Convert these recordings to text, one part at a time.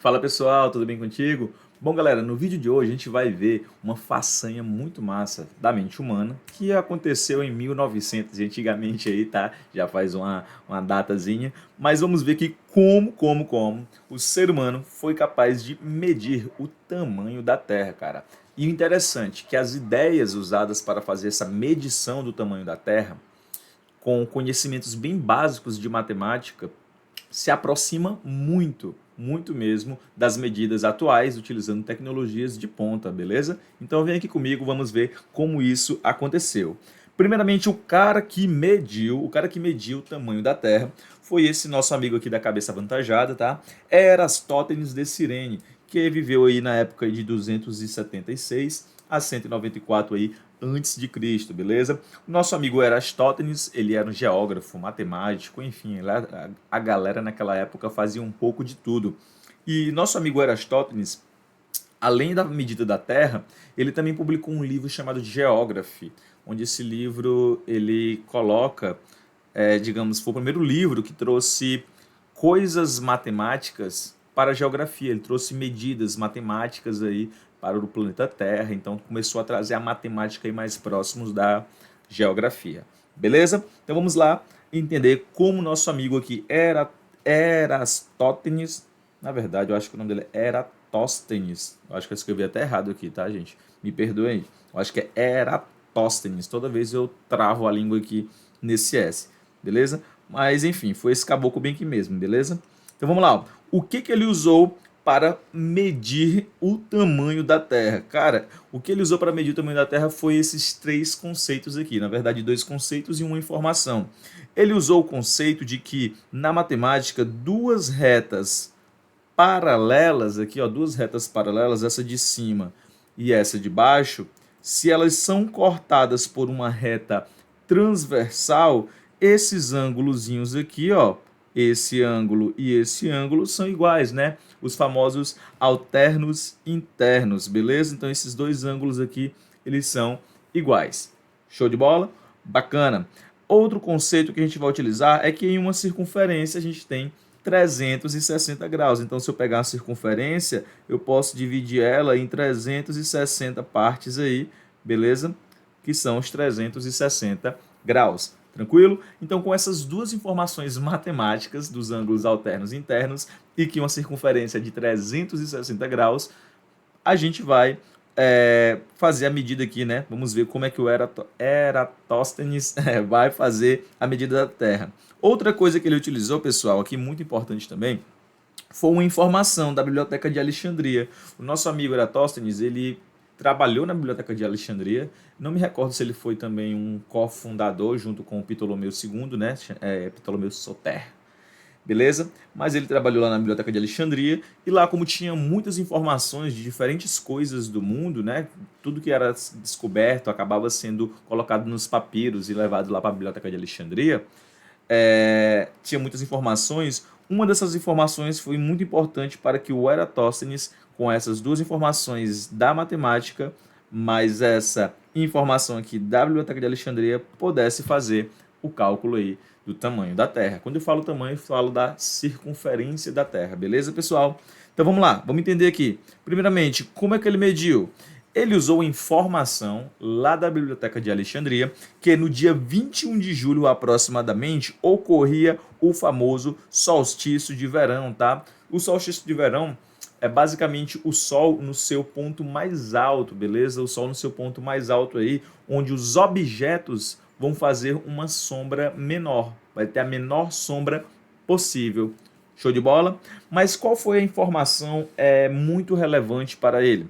Fala pessoal, tudo bem contigo? Bom galera, no vídeo de hoje a gente vai ver uma façanha muito massa da mente humana que aconteceu em 1900, antigamente aí, tá? Já faz uma datazinha, mas vamos ver que como o ser humano foi capaz de medir o tamanho da Terra, cara. E o interessante é que as ideias usadas para fazer essa medição do tamanho da Terra, com conhecimentos bem básicos de matemática, se aproxima muito mesmo das medidas atuais, utilizando tecnologias de ponta, beleza? Então vem aqui comigo, vamos ver como isso aconteceu. Primeiramente, o cara que mediu o tamanho da Terra foi esse nosso amigo aqui da cabeça avantajada, tá? Erastótenes de Cirene, que viveu aí na época de 276 a 194 aí antes de Cristo, beleza? O nosso amigo Erastótenes, ele era um geógrafo, matemático, enfim, a galera naquela época fazia um pouco de tudo. E nosso amigo Erastótenes, além da medida da Terra, ele também publicou um livro chamado Geography, onde esse livro ele coloca, digamos, foi o primeiro livro que trouxe coisas matemáticas para a geografia. Ele trouxe medidas matemáticas aí para o planeta Terra, então começou a trazer a matemática aí mais próximos da geografia. Beleza? Então vamos lá entender como nosso amigo aqui Erastótenes, na verdade eu acho que o nome dele é Eratóstenes, eu acho que eu escrevi até errado aqui, tá gente? Me perdoem, eu acho que é Eratóstenes, toda vez eu travo a língua aqui nesse S, beleza? Mas enfim, foi esse caboclo bem aqui mesmo, beleza? Então vamos lá, ó. O que que ele usou para medir o tamanho da Terra? Cara, o que ele usou para medir o tamanho da Terra foi esses três conceitos aqui, na verdade dois conceitos e uma informação. Ele usou o conceito de que na matemática duas retas paralelas aqui, ó, duas retas paralelas, essa de cima e essa de baixo, se elas são cortadas por uma reta transversal, esses ângulozinhos aqui, ó, esse ângulo e esse ângulo são iguais, né? Os famosos alternos internos, beleza? Então esses dois ângulos aqui, eles são iguais. Show de bola? Bacana. Outro conceito que a gente vai utilizar é que em uma circunferência a gente tem 360 graus. Então, se eu pegar a circunferência, eu posso dividir ela em 360 partes aí, beleza? Que são os 360 graus. Tranquilo? Então, com essas duas informações matemáticas dos ângulos alternos e internos e que uma circunferência de 360 graus, a gente vai fazer a medida aqui, né? Vamos ver como é que o Eratóstenes vai fazer a medida da Terra. Outra coisa que ele utilizou, pessoal, aqui muito importante também, foi uma informação da Biblioteca de Alexandria. O nosso amigo Eratóstenes, ele trabalhou na Biblioteca de Alexandria. Não me recordo se ele foi também um cofundador junto com o Ptolomeu II, né? Ptolomeu Soter, beleza? Mas ele trabalhou lá na Biblioteca de Alexandria e lá, como tinha muitas informações de diferentes coisas do mundo, né? Tudo que era descoberto acabava sendo colocado nos papiros e levado lá para a Biblioteca de Alexandria. Tinha muitas informações. Uma dessas informações foi muito importante para que o Eratóstenes, com essas duas informações da matemática, mais essa informação aqui da Biblioteca de Alexandria, pudesse fazer o cálculo aí do tamanho da Terra. Quando eu falo tamanho, eu falo da circunferência da Terra, beleza, pessoal? Então vamos lá, vamos entender aqui. Primeiramente, como é que ele mediu? Ele usou informação lá da Biblioteca de Alexandria, que no dia 21 de julho aproximadamente ocorria o famoso solstício de verão, tá? O solstício de verão é basicamente o Sol no seu ponto mais alto, beleza? O Sol no seu ponto mais alto aí, onde os objetos vão fazer uma sombra menor, vai ter a menor sombra possível. Show de bola? Mas qual foi a informação muito relevante para ele?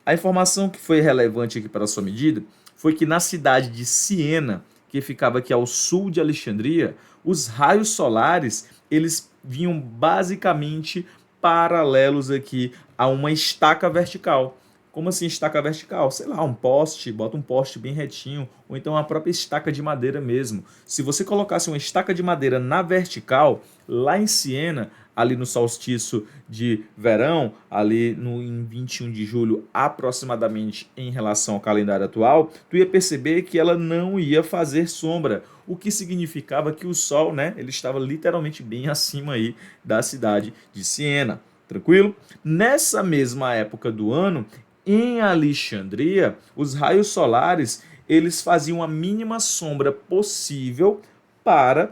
A informação que foi relevante aqui para a sua medida foi que na cidade de Siena, que ficava aqui ao sul de Alexandria, os raios solares eles vinham basicamente paralelos aqui a uma estaca vertical. Como assim estaca vertical? Sei lá, um poste, bota um poste bem retinho, ou então a própria estaca de madeira mesmo. Se você colocasse uma estaca de madeira na vertical, lá em Siena, ali no solstício de verão, ali em 21 de julho, aproximadamente em relação ao calendário atual, tu ia perceber que ela não ia fazer sombra, o que significava que o Sol, né, ele estava literalmente bem acima aí da cidade de Siena. Tranquilo? Nessa mesma época do ano, em Alexandria, os raios solares eles faziam a mínima sombra possível para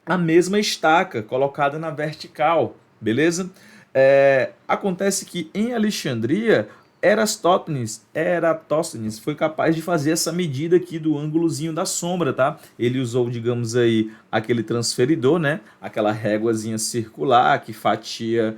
a mesma estaca colocada na vertical, beleza? Acontece que em Alexandria, Eratóstenes foi capaz de fazer essa medida aqui do ângulozinho da sombra, tá? Ele usou, digamos aí, aquele transferidor, né? Aquela réguazinha circular que fatia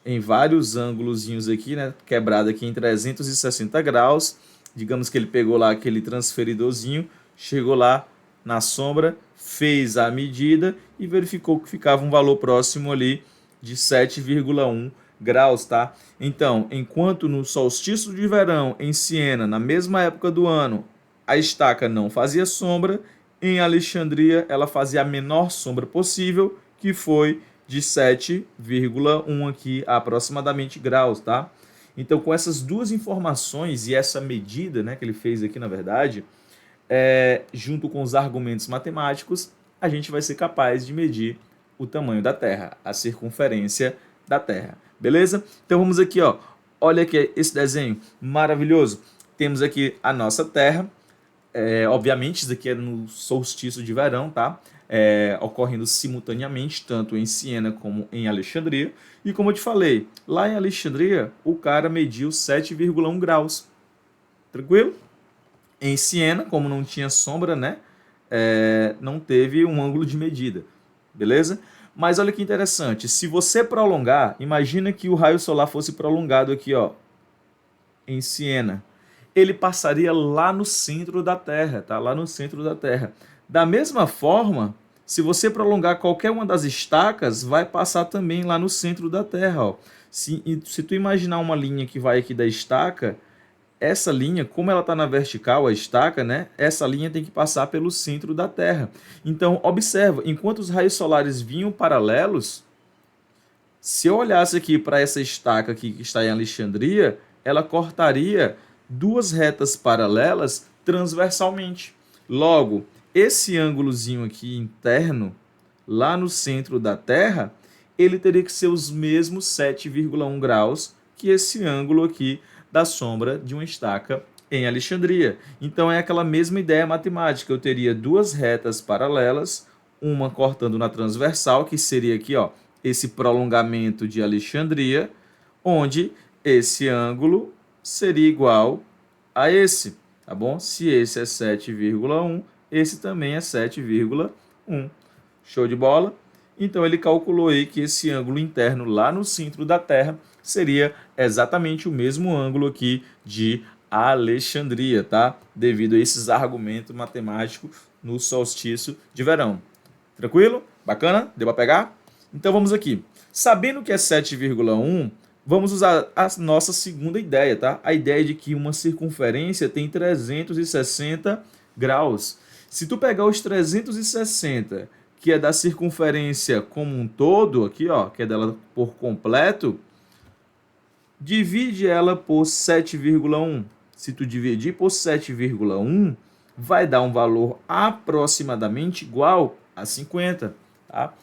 em vários ângulozinhos aqui, né? Quebrado aqui em 360 graus. Digamos que ele pegou lá aquele transferidorzinho, chegou lá na sombra, fez a medida e verificou que ficava um valor próximo ali de 7,1 graus, tá? Então, enquanto no solstício de verão em Siena, na mesma época do ano, a estaca não fazia sombra, em Alexandria ela fazia a menor sombra possível, que foi de 7,1 aqui aproximadamente graus, tá? Então, com essas duas informações e essa medida, né, que ele fez aqui, na verdade, junto com os argumentos matemáticos, a gente vai ser capaz de medir o tamanho da Terra, a circunferência da Terra. Beleza? Então vamos aqui, ó. Olha aqui esse desenho maravilhoso. Temos aqui a nossa Terra. Obviamente, isso aqui é no solstício de verão, tá? Ocorrendo simultaneamente, tanto em Siena como em Alexandria. E como eu te falei, lá em Alexandria, o cara mediu 7,1 graus. Tranquilo? Em Siena, como não tinha sombra, né? Não teve um ângulo de medida. Beleza? Mas olha que interessante. Se você prolongar, imagina que o raio solar fosse prolongado aqui, ó, em Siena. Ele passaria lá no centro da Terra, tá? Lá no centro da Terra. Da mesma forma, se você prolongar qualquer uma das estacas, vai passar também lá no centro da Terra, ó. Se tu imaginar uma linha que vai aqui da estaca, essa linha, como ela está na vertical, a estaca, né? Essa linha tem que passar pelo centro da Terra. Então, observa, enquanto os raios solares vinham paralelos, se eu olhasse aqui para essa estaca aqui que está em Alexandria, ela cortaria duas retas paralelas transversalmente. Logo, esse ângulozinho aqui interno, lá no centro da Terra, ele teria que ser os mesmos 7,1 graus que esse ângulo aqui da sombra de uma estaca em Alexandria. Então é aquela mesma ideia matemática. Eu teria duas retas paralelas, uma cortando na transversal, que seria aqui, ó, esse prolongamento de Alexandria, onde esse ângulo seria igual a esse, tá bom? Se esse é 7,1, esse também é 7,1. Show de bola? Então ele calculou aí que esse ângulo interno lá no centro da Terra seria exatamente o mesmo ângulo aqui de Alexandria, tá? Devido a esses argumentos matemáticos no solstício de verão. Tranquilo? Bacana? Deu para pegar? Então vamos aqui. Sabendo que é 7,1, vamos usar a nossa segunda ideia, tá? A ideia de que uma circunferência tem 360 graus. Se tu pegar os 360, que é da circunferência como um todo, aqui, ó, que é dela por completo, divide ela por 7,1. Se tu dividir por 7,1, vai dar um valor aproximadamente igual a 50, tá?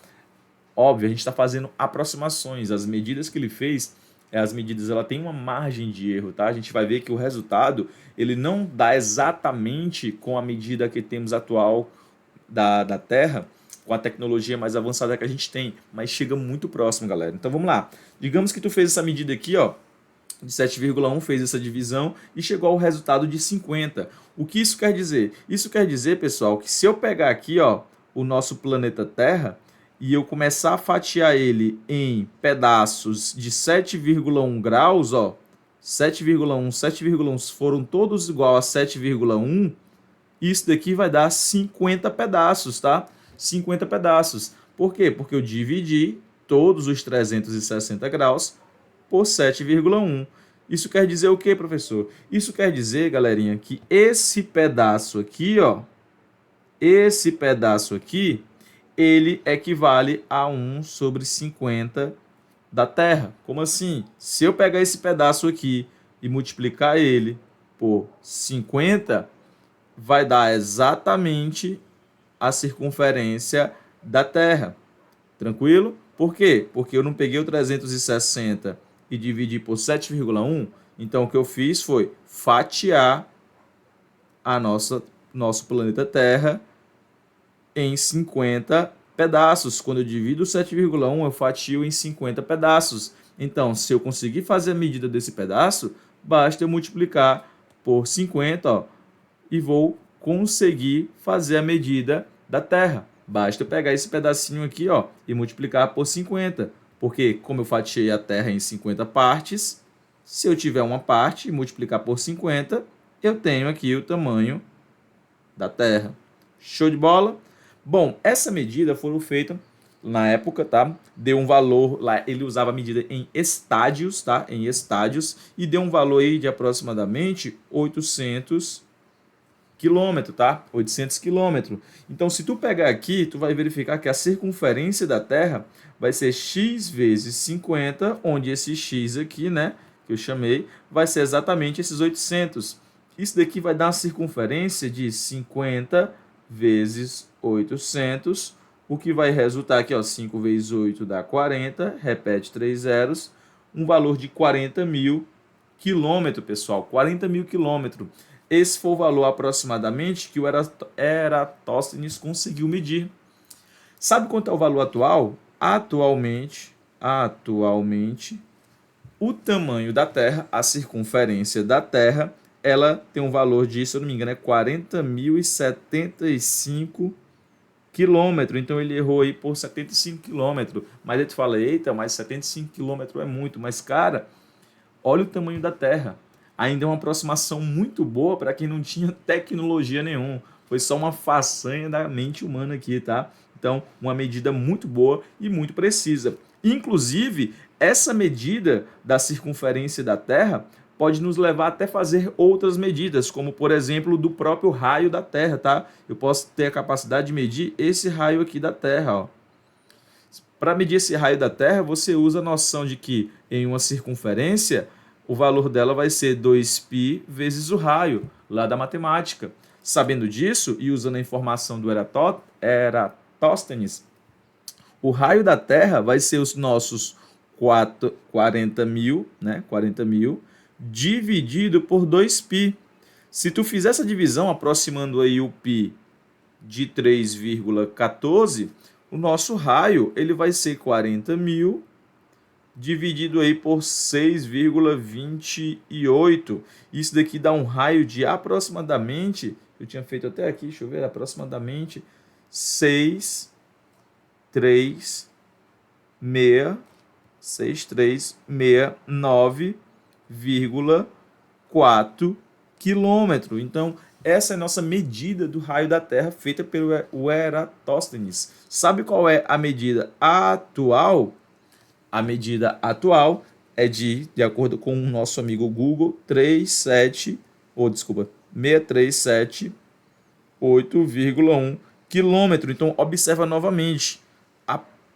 Óbvio, a gente está fazendo aproximações. As medidas que ele fez, as medidas, ela tem uma margem de erro, tá? A gente vai ver que o resultado, ele não dá exatamente com a medida que temos atual da Terra, com a tecnologia mais avançada que a gente tem, mas chega muito próximo, galera. Então vamos lá. Digamos que tu fez essa medida aqui, ó, de 7,1, fez essa divisão e chegou ao resultado de 50. O que isso quer dizer? Isso quer dizer, pessoal, que se eu pegar aqui, ó, o nosso planeta Terra e eu começar a fatiar ele em pedaços de 7,1 graus, ó, 7,1 foram todos igual a 7,1, isso daqui vai dar 50 pedaços, tá? 50 pedaços. Por quê? Porque eu dividi todos os 360 graus por 7,1. Isso quer dizer o quê, professor? Isso quer dizer, galerinha, que esse pedaço aqui, ó, esse pedaço aqui, ele equivale a 1 sobre 50 da Terra. Como assim? Se eu pegar esse pedaço aqui e multiplicar ele por 50, vai dar exatamente a circunferência da Terra. Tranquilo? Por quê? Porque eu não peguei o 360 e dividi por 7,1. Então, o que eu fiz foi fatiar nosso planeta Terra em 50 pedaços. Quando eu divido 7,1, eu fatio em 50 pedaços. Então, se eu conseguir fazer a medida desse pedaço, basta eu multiplicar por 50, ó, e vou conseguir fazer a medida da Terra. Basta eu pegar esse pedacinho aqui, ó, e multiplicar por 50. Porque como eu fatiei a Terra em 50 partes, se eu tiver uma parte e multiplicar por 50, eu tenho aqui o tamanho da Terra. Show de bola? Bom, essa medida foi feita na época, tá? Deu um valor lá, ele usava a medida em estádios, tá? Em estádios, e deu um valor aí de aproximadamente 800 quilômetros, tá? 800 quilômetros. Então, se tu pegar aqui, tu vai verificar que a circunferência da Terra vai ser x vezes 50, onde esse x aqui, né, que eu chamei, vai ser exatamente esses 800. Isso daqui vai dar uma circunferência de 50 vezes 800, o que vai resultar aqui, ó, 5 vezes 8 dá 40, repete 3 zeros, um valor de 40 mil quilômetros, pessoal, 40 mil quilômetros. Esse foi o valor aproximadamente que o Eratóstenes conseguiu medir. Sabe quanto é o valor atual? Atualmente, o tamanho da Terra, a circunferência da Terra, ela tem um valor de, se eu não me engano, é 40.075 quilômetros. Então ele errou aí por 75 quilômetros. Mas aí tu fala, eita, mas 75 quilômetros é muito. Mas, cara, olha o tamanho da Terra. Ainda é uma aproximação muito boa para quem não tinha tecnologia nenhuma. Foi só uma façanha da mente humana aqui, tá? Então, uma medida muito boa e muito precisa. Inclusive, essa medida da circunferência da Terra pode nos levar até fazer outras medidas, como por exemplo do próprio raio da Terra, tá? Eu posso ter a capacidade de medir esse raio aqui da Terra, ó. Para medir esse raio da Terra, você usa a noção de que em uma circunferência, o valor dela vai ser 2π vezes o raio, lá da matemática. Sabendo disso e usando a informação do Eratóstenes, o raio da Terra vai ser os nossos 40 mil, né? 40 mil, dividido por 2π. Se tu fizer essa divisão, aproximando aí o π de 3,14, o nosso raio ele vai ser 40 mil dividido aí por 6,28. Isso daqui dá um raio de aproximadamente, eu tinha feito até aqui, deixa eu ver, aproximadamente 6,369,4 quilômetro. Então, essa é a nossa medida do raio da Terra feita pelo Eratóstenes. Sabe qual é a medida atual? A medida atual é de acordo com o nosso amigo Google, 637,8,1 quilômetro. Então, observa novamente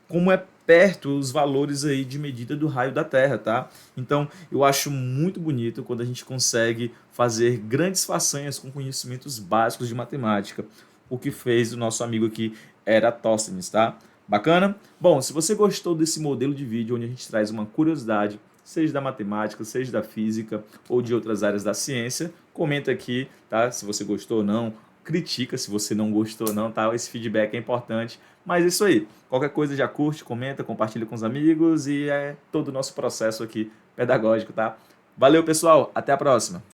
como é perto os valores aí de medida do raio da Terra, tá? Então, eu acho muito bonito quando a gente consegue fazer grandes façanhas com conhecimentos básicos de matemática, o que fez o nosso amigo aqui, Eratóstenes, tá? Bacana? Bom, se você gostou desse modelo de vídeo onde a gente traz uma curiosidade, seja da matemática, seja da física ou de outras áreas da ciência, comenta aqui, tá? Se você gostou ou não, critica se você não gostou ou não, tá? Esse feedback é importante. Mas é isso aí. Qualquer coisa já curte, comenta, compartilha com os amigos e é todo o nosso processo aqui pedagógico, tá? Valeu, pessoal. Até a próxima.